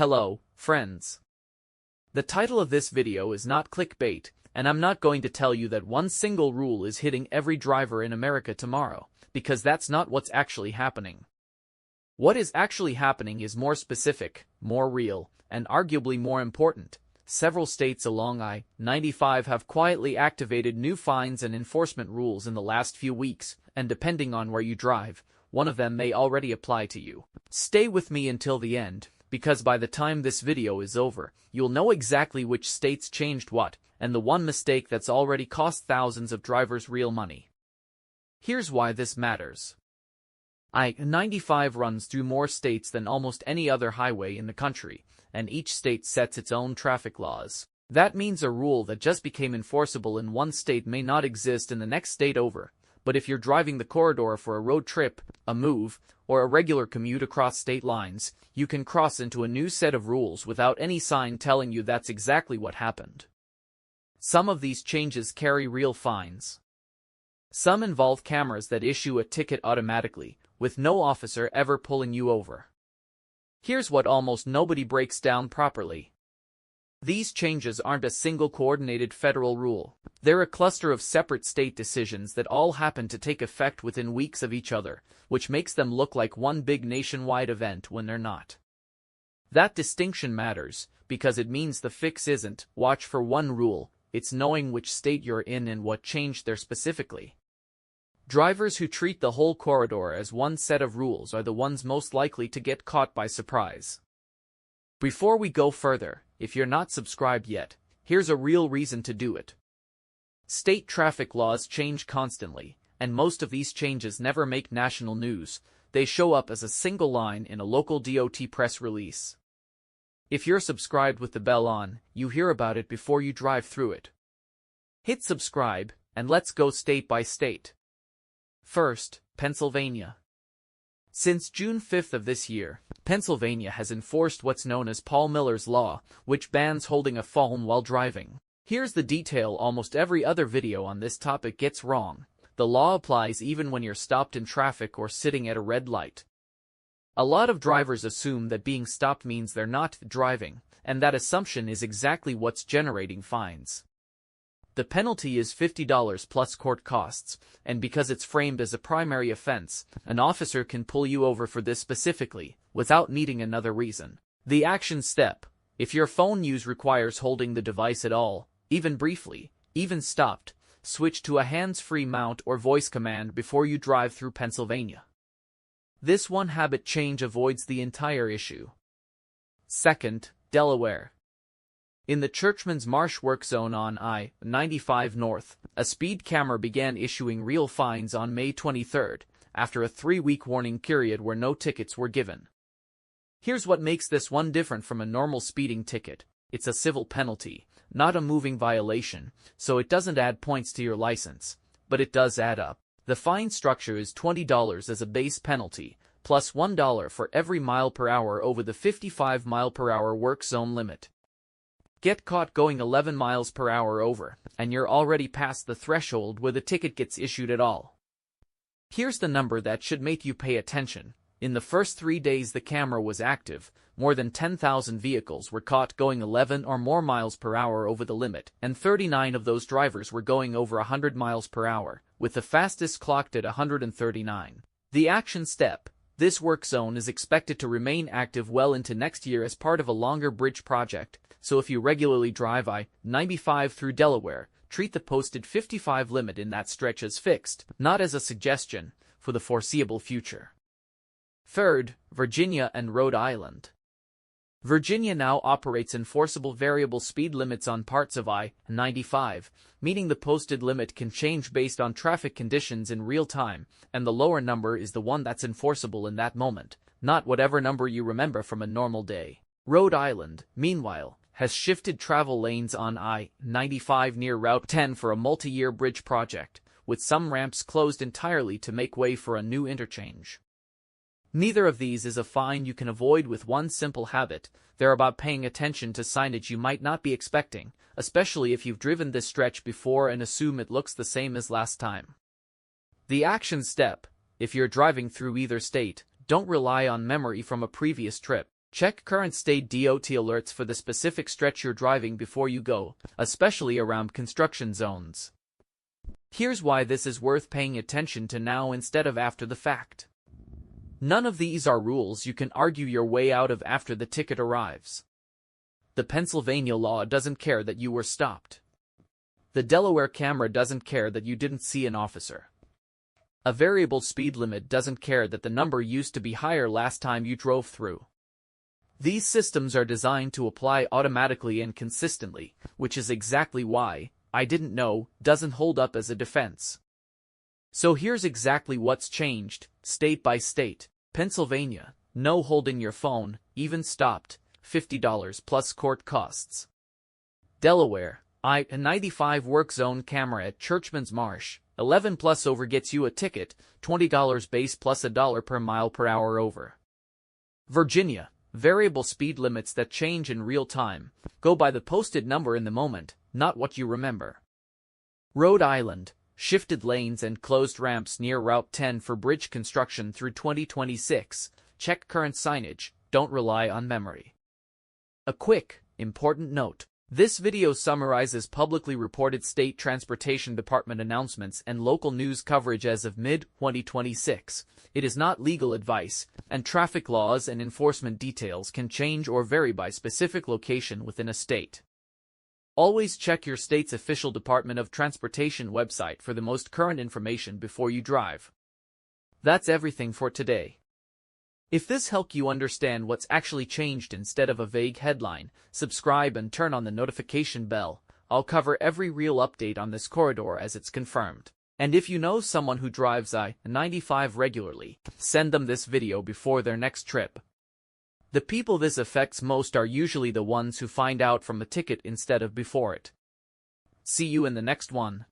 Hello, friends. The title of this video is not clickbait, and I'm not going to tell you that one single rule is hitting every driver in America tomorrow, because that's not what's actually happening. What is actually happening is more specific, more real, and arguably more important. Several states along I-95 have quietly activated new fines and enforcement rules in the last few weeks, and depending on where you drive, one of them may already apply to you. Stay with me until the end, because by the time this video is over, you'll know exactly which states changed what, and the one mistake that's already cost thousands of drivers real money. Here's why this matters. I-95 runs through more states than almost any other highway in the country, and each state sets its own traffic laws. That means a rule that just became enforceable in one state may not exist in the next state over, but if you're driving the corridor for a road trip, a move, or a regular commute across state lines, you can cross into a new set of rules without any sign telling you that's exactly what happened. Some of these changes carry real fines. Some involve cameras that issue a ticket automatically, with no officer ever pulling you over. Here's what almost nobody breaks down properly. These changes aren't a single coordinated federal rule. They're a cluster of separate state decisions that all happen to take effect within weeks of each other, which makes them look like one big nationwide event when they're not. That distinction matters, because it means the fix isn't watch for one rule, it's knowing which state you're in and what changed there specifically. Drivers who treat the whole corridor as one set of rules are the ones most likely to get caught by surprise. Before we go further, if you're not subscribed yet, here's a real reason to do it. State traffic laws change constantly, and most of these changes never make national news. They show up as a single line in a local DOT press release. If you're subscribed with the bell on, you hear about it before you drive through it. Hit subscribe, and let's go state by state. First, Pennsylvania. Since June 5th of this year, Pennsylvania has enforced what's known as Paul Miller's Law, which bans holding a phone while driving. Here's the detail almost every other video on this topic gets wrong. The law applies even when you're stopped in traffic or sitting at a red light. A lot of drivers assume that being stopped means they're not driving, and that assumption is exactly what's generating fines. The penalty is $50 plus court costs, and because it's framed as a primary offense, an officer can pull you over for this specifically, without needing another reason. The action step: if your phone use requires holding the device at all, even briefly, even stopped, switch to a hands-free mount or voice command before you drive through Pennsylvania. This one habit change avoids the entire issue. Second, Delaware. In the Churchman's Marsh work zone on I-95 North, a speed camera began issuing real fines on May 23rd, after a 3-week warning period where no tickets were given. Here's what makes this one different from a normal speeding ticket. It's a civil penalty, not a moving violation, so it doesn't add points to your license, but it does add up. The fine structure is $20 as a base penalty, plus $1 for every mile per hour over the 55 mile per hour work zone limit. Get caught going 11 miles per hour over, and you're already past the threshold where the ticket gets issued at all. Here's the number that should make you pay attention. In the first 3 days the camera was active, more than 10,000 vehicles were caught going 11 or more miles per hour over the limit, and 39 of those drivers were going over 100 miles per hour, with the fastest clocked at 139. The action step: this work zone is expected to remain active well into next year as part of a longer bridge project, so if you regularly drive I-95 through Delaware, treat the posted 55 limit in that stretch as fixed, not as a suggestion, for the foreseeable future. Third, Virginia and Rhode Island. Virginia now operates enforceable variable speed limits on parts of I-95, meaning the posted limit can change based on traffic conditions in real time, and the lower number is the one that's enforceable in that moment, not whatever number you remember from a normal day. Rhode Island, meanwhile, has shifted travel lanes on I-95 near Route 10 for a multi-year bridge project, with some ramps closed entirely to make way for a new interchange. Neither of these is a fine you can avoid with one simple habit. They're about paying attention to signage you might not be expecting, especially if you've driven this stretch before and assume it looks the same as last time. The action step: if you're driving through either state, don't rely on memory from a previous trip. Check current state DOT alerts for the specific stretch you're driving before you go, especially around construction zones. Here's why this is worth paying attention to now instead of after the fact. None of these are rules you can argue your way out of after the ticket arrives. The Pennsylvania law doesn't care that you were stopped. The Delaware camera doesn't care that you didn't see an officer. A variable speed limit doesn't care that the number used to be higher last time you drove through. These systems are designed to apply automatically and consistently, which is exactly why "I didn't know" doesn't hold up as a defense. So here's exactly what's changed, state by state. Pennsylvania, no holding your phone, even stopped, $50 plus court costs. Delaware, I-95 work zone camera at Churchman's Marsh, 11 plus over gets you a ticket, $20 base plus $1 per mile per hour over. Virginia, variable speed limits that change in real time, go by the posted number in the moment, not what you remember. Rhode Island, shifted lanes and closed ramps near Route 10 for bridge construction through 2026, check current signage, don't rely on memory. A quick, important note. This video summarizes publicly reported state transportation department announcements and local news coverage as of mid-2026. It is not legal advice, and traffic laws and enforcement details can change or vary by specific location within a state. Always check your state's official Department of Transportation website for the most current information before you drive. That's everything for today. If this helped you understand what's actually changed instead of a vague headline, subscribe and turn on the notification bell. I'll cover every real update on this corridor as it's confirmed. And if you know someone who drives I-95 regularly, send them this video before their next trip. The people this affects most are usually the ones who find out from a ticket instead of before it. See you in the next one.